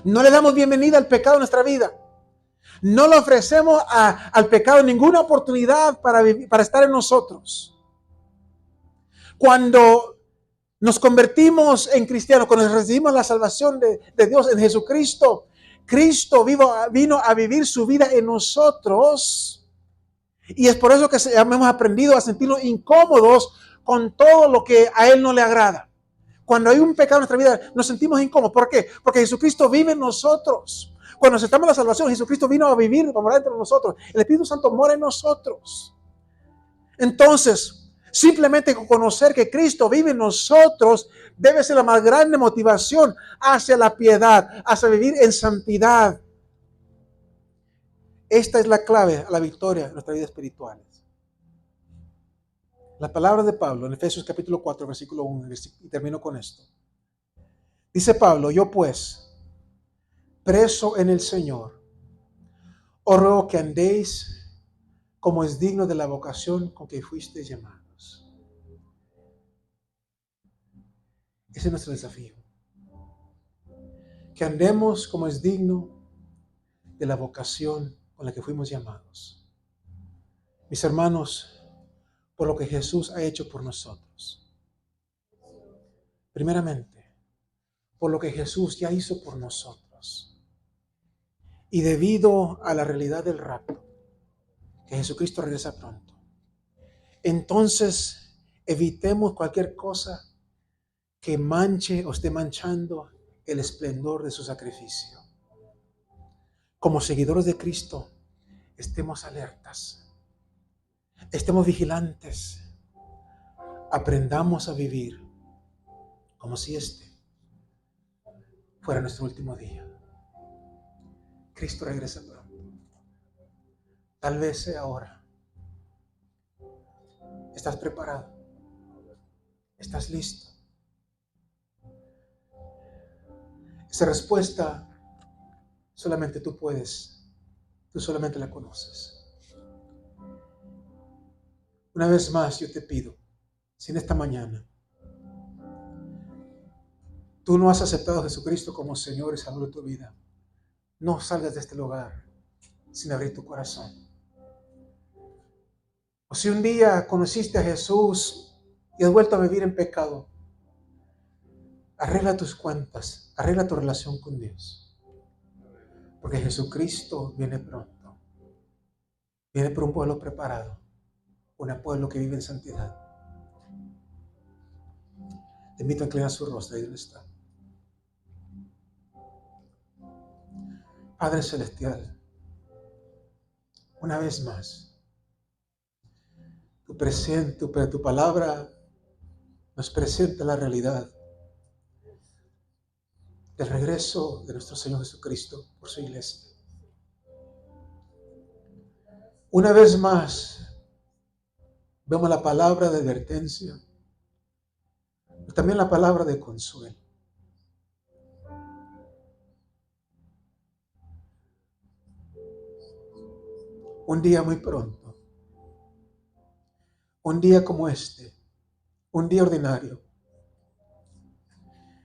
No le damos bienvenida al pecado en nuestra vida. No le ofrecemos al pecado ninguna oportunidad para estar en nosotros. Cuando nos convertimos en cristianos, cuando recibimos la salvación de Dios en Jesucristo, Cristo vino a vivir su vida en nosotros. Y es por eso que hemos aprendido a sentirnos incómodos con todo lo que a Él no le agrada. Cuando hay un pecado en nuestra vida, nos sentimos incómodos. ¿Por qué? Porque Jesucristo vive en nosotros. Cuando aceptamos la salvación, Jesucristo vino a vivir, a morar entre nosotros. El Espíritu Santo mora en nosotros. Entonces, simplemente conocer que Cristo vive en nosotros debe ser la más grande motivación hacia la piedad, hacia vivir en santidad. Esta es la clave a la victoria en nuestra vida espiritual. Las palabras de Pablo en Efesios capítulo 4, versículo 1, y termino con esto. Dice Pablo: yo pues, preso en el Señor, os ruego que andéis como es digno de la vocación con que fuisteis llamados. Ese es nuestro desafío. Que andemos como es digno de la vocación con la que fuimos llamados. Mis hermanos, por lo que Jesús ha hecho por nosotros. Primeramente, por lo que Jesús ya hizo por nosotros. Y debido a la realidad del rapto, que Jesucristo regresa pronto, entonces evitemos cualquier cosa que manche o esté manchando el esplendor de su sacrificio. Como seguidores de Cristo, estemos alertas, estemos vigilantes, aprendamos a vivir como si este fuera nuestro último día. Cristo regresa pronto. Tal vez sea ahora. ¿Estás preparado? ¿Estás listo? Esa respuesta solamente tú puedes. Tú solamente la conoces. Una vez más yo te pido, si en esta mañana tú no has aceptado a Jesucristo como Señor y Salvador de tu vida, no salgas de este lugar sin abrir tu corazón. O si un día conociste a Jesús y has vuelto a vivir en pecado, arregla tus cuentas, arregla tu relación con Dios. Porque Jesucristo viene pronto. Viene por un pueblo preparado, un pueblo que vive en santidad. Te invito a inclinar su rostro ahí donde está. Padre Celestial, una vez más, tu palabra nos presenta la realidad del regreso de nuestro Señor Jesucristo por su iglesia. Una vez más, vemos la palabra de advertencia, pero también la palabra de consuelo. Un día muy pronto, un día como este, un día ordinario,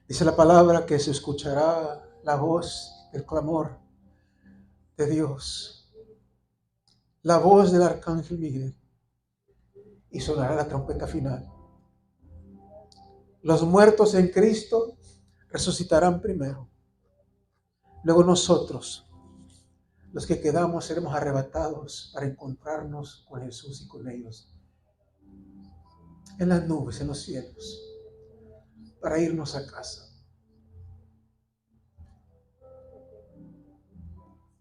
dice la palabra que se escuchará la voz, el clamor de Dios, la voz del arcángel Miguel, y sonará la trompeta final. Los muertos en Cristo resucitarán primero. Luego nosotros, los que quedamos, seremos arrebatados para encontrarnos con Jesús y con ellos en las nubes, en los cielos, para irnos a casa.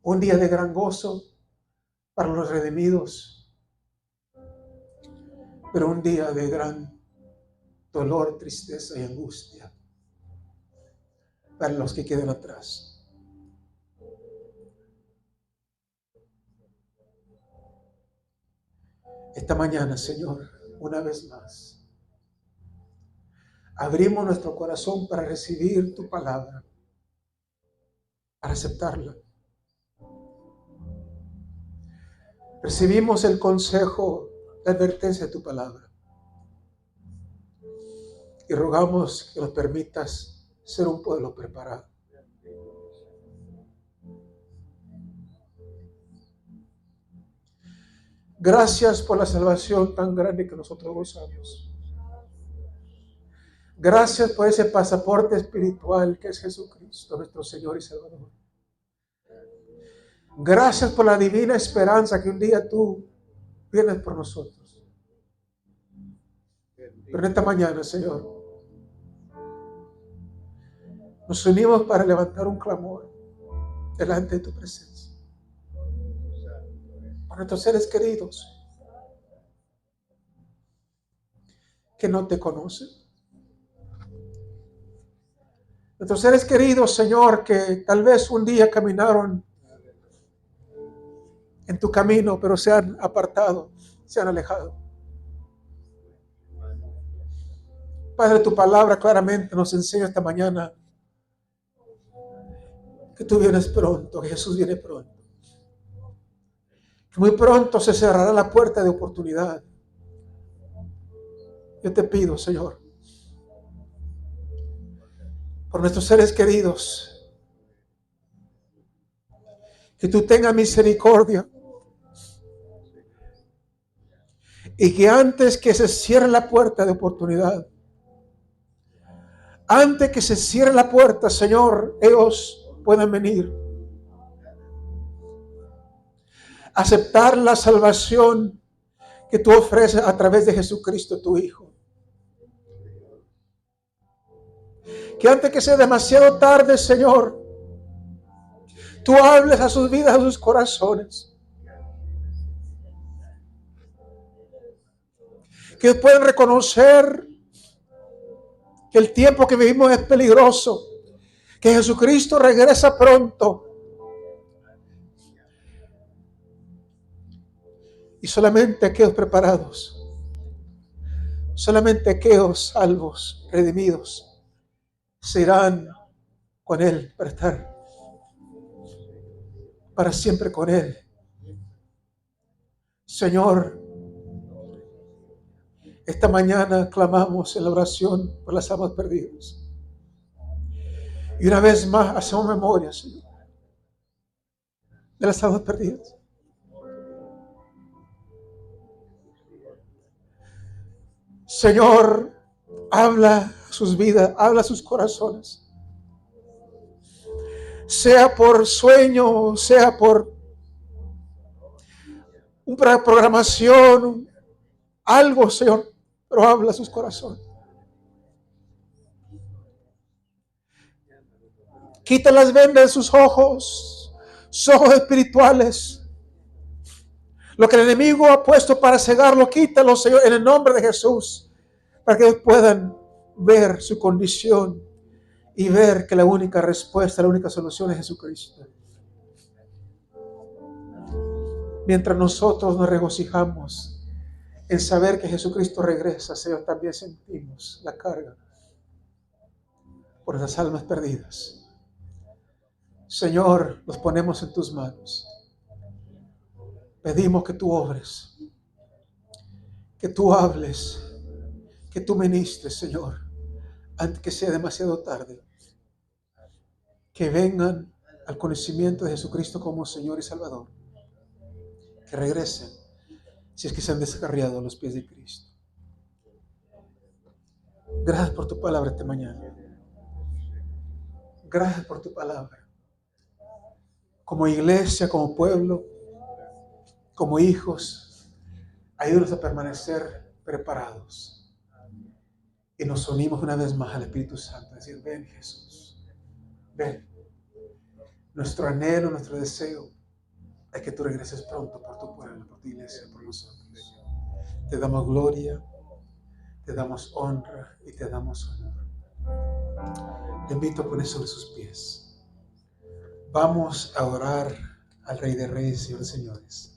Un día de gran gozo para los redimidos, pero un día de gran dolor, tristeza y angustia para los que queden atrás. Esta mañana, Señor, una vez más, abrimos nuestro corazón para recibir tu palabra, para aceptarla. Recibimos el consejo, la advertencia de tu palabra. Y rogamos que nos permitas ser un pueblo preparado. Gracias por la salvación tan grande que nosotros gozamos. Gracias por ese pasaporte espiritual que es Jesucristo, nuestro Señor y Salvador. Gracias por la divina esperanza que un día tú vienes por nosotros. Pero en esta mañana, Señor, nos unimos para levantar un clamor delante de tu presencia. Por nuestros seres queridos que no te conocen. Nuestros seres queridos, Señor, que tal vez un día caminaron en tu camino, pero se han apartado, se han alejado. Padre, tu palabra claramente nos enseña esta mañana que tú vienes pronto, que Jesús viene pronto. Que muy pronto se cerrará la puerta de oportunidad. Yo te pido, Señor, por nuestros seres queridos, que tú tengas misericordia y que antes que se cierre la puerta de oportunidad, antes que se cierre la puerta, Señor, ellos puedan venir, aceptar la salvación que tú ofreces a través de Jesucristo, tu Hijo. Que antes que sea demasiado tarde, Señor, tú hables a sus vidas, a sus corazones. Que puedan reconocer que el tiempo que vivimos es peligroso, que Jesucristo regresa pronto. Y solamente aquellos preparados, solamente aquellos salvos, redimidos, se irán con Él para estar para siempre con Él. Señor, esta mañana clamamos en la oración por las almas perdidas. Y una vez más hacemos memoria, Señor, de las almas perdidas. Señor, habla a sus vidas, habla a sus corazones. Sea por sueño, sea por una programación, algo, Señor, pero habla a sus corazones. Quita las vendas de sus ojos ojos espirituales. Lo que el enemigo ha puesto para cegarlo, quítalo, Señor, en el nombre de Jesús, para que ellos puedan ver su condición y ver que la única respuesta, la única solución es Jesucristo. Mientras nosotros nos regocijamos en saber que Jesucristo regresa, Señor, también sentimos la carga por esas almas perdidas. Señor, los ponemos en tus manos. Pedimos que tú obres, que tú hables, que tú ministres, Señor, antes que sea demasiado tarde. Que vengan al conocimiento de Jesucristo como Señor y Salvador. Que regresen si es que se han descarriado a los pies de Cristo. Gracias por tu palabra esta mañana. Gracias por tu palabra. Como iglesia, como pueblo, como hijos, ayúdanos a permanecer preparados. Y nos unimos una vez más al Espíritu Santo. Decir, ven Jesús, ven. Nuestro anhelo, nuestro deseo es que tú regreses pronto por tu pueblo, por tu iglesia, por nosotros. Te damos gloria, te damos honra y te damos honor. Te invito a poner sobre sus pies. Vamos a orar al Rey de Reyes y Señor de Señores.